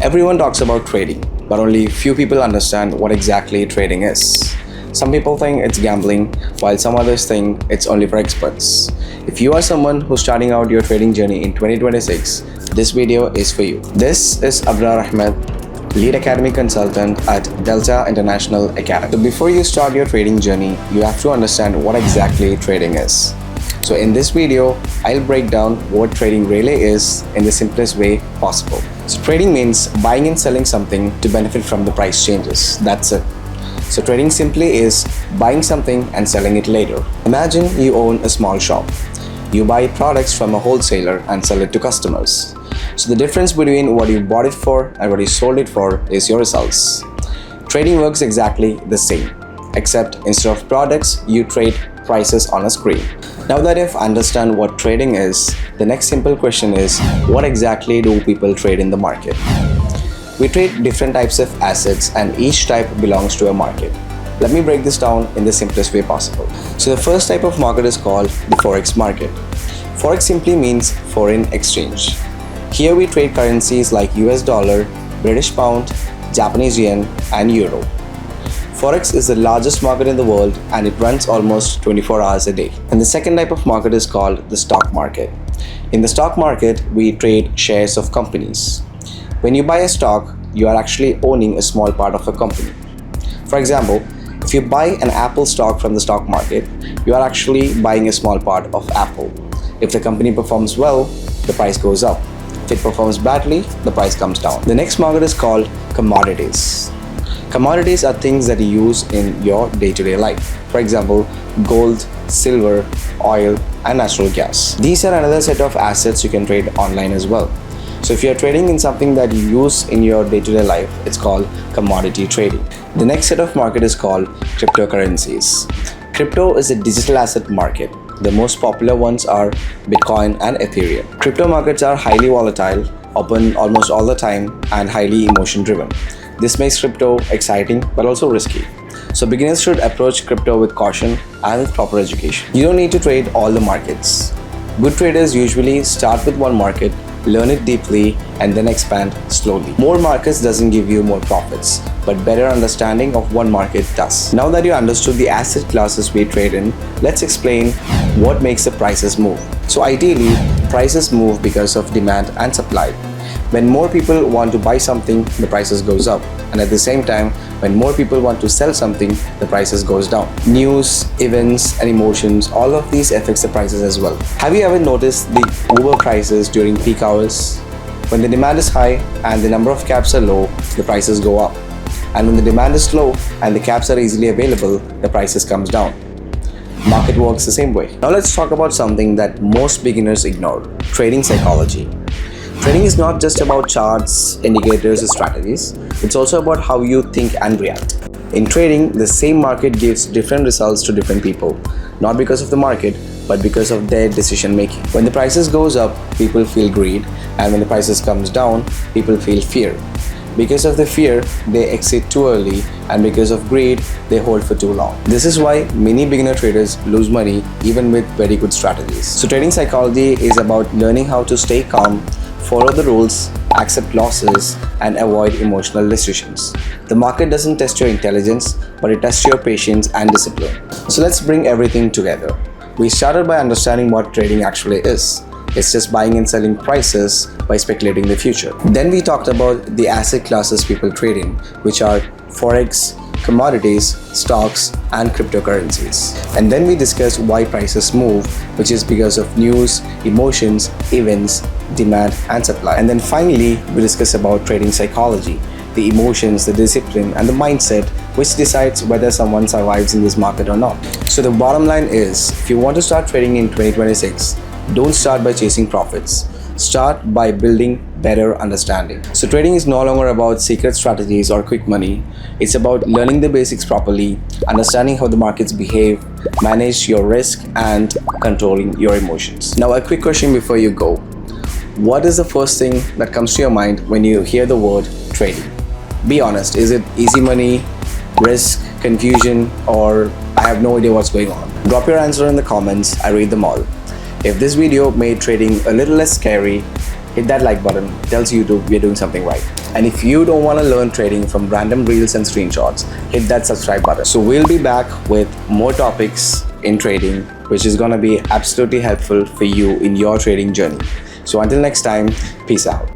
Everyone talks about trading, but only few people understand what exactly trading is. Some people think it's gambling, while some others think it's only for experts. If you are someone who's starting out your trading journey in 2026, this video is for you. This is Abrar Ahmed, Lead Academy Consultant at Delta International Academy. So before you start your trading journey, you have to understand what exactly trading is. So in this video, I'll break down what trading really is in the simplest way possible. So trading means buying and selling something to benefit from the price changes. That's it. So trading simply is buying something and selling it later. Imagine you own a small shop. You buy products from a wholesaler and sell it to customers. So the difference between what you bought it for and what you sold it for is your results. Trading works exactly the same, except instead of products, you trade prices on a screen. Now that you've understand what trading is, the next simple question is, what exactly do people trade in the market? We trade different types of assets and each type belongs to a market. Let me break this down in the simplest way possible. So the first type of market is called the Forex market. Forex simply means foreign exchange. Here we trade currencies like US dollar, British pound, Japanese yen and euro. Forex is the largest market in the world and it runs almost 24 hours a day. And the second type of market is called the stock market. In the stock market, we trade shares of companies. When you buy a stock, you are actually owning a small part of a company. For example, if you buy an Apple stock from the stock market, you are actually buying a small part of Apple. If the company performs well, the price goes up. If it performs badly, the price comes down. The next market is called commodities. Commodities are things that you use in your day-to-day life. For example, gold, silver, oil, and natural gas. These are another set of assets you can trade online as well. So if you're trading in something that you use in your day-to-day life, it's called commodity trading. The next set of market is called cryptocurrencies. Crypto is a digital asset market. The most popular ones are Bitcoin and Ethereum. Crypto markets are highly volatile, open almost all the time, and highly emotion-driven. This makes crypto exciting but also risky. So beginners should approach crypto with caution and with proper education. You don't need to trade all the markets. Good traders usually start with one market, learn it deeply, and then expand slowly. More markets doesn't give you more profits, but better understanding of one market does. Now that you understood the asset classes we trade in, let's explain what makes the prices move. So ideally, prices move because of demand and supply. When more people want to buy something, the prices goes up. And at the same time, when more people want to sell something, the prices goes down. News, events, and emotions, all of these affects the prices as well. Have you ever noticed the Uber prices during peak hours? When the demand is high and the number of cabs are low, the prices go up. And when the demand is low and the cabs are easily available, the prices comes down. Market works the same way. Now let's talk about something that most beginners ignore, trading psychology. Trading is not just about charts, indicators, or strategies. It's also about how you think and react. In trading, the same market gives different results to different people, not because of the market, but because of their decision making. When the prices goes up, people feel greed, and when the prices comes down, people feel fear. Because of the fear, they exit too early, and because of greed, they hold for too long. This is why many beginner traders lose money even with very good strategies. So trading psychology is about learning how to stay calm, follow the rules, accept losses, and avoid emotional decisions. The market doesn't test your intelligence, but it tests your patience and discipline. So let's bring everything together. We started by understanding what trading actually is. It's just buying and selling prices by speculating the future. Then we talked about the asset classes people trade in, which are Forex, commodities, stocks, and cryptocurrencies. And then we discussed why prices move, which is because of news, emotions, events, demand, and supply. And then finally, we discuss about trading psychology, the emotions, the discipline, and the mindset which decides whether someone survives in this market or not. So the bottom line is, if you want to start trading in 2026, don't start by chasing profits. Start by building better understanding. So trading is no longer about secret strategies or quick money. It's about learning the basics properly, understanding how the markets behave, manage your risk, and controlling your emotions. Now a quick question before you go. What is the first thing that comes to your mind when you hear the word trading? Be honest, is it easy money, risk, confusion, or I have no idea what's going on? Drop your answer in the comments, I read them all. If this video made trading a little less scary, hit that like button. It tells YouTube we're doing something right. And if you don't want to learn trading from random reels and screenshots, hit that subscribe button. So we'll be back with more topics in trading, which is going to be absolutely helpful for you in your trading journey. So until next time, peace out.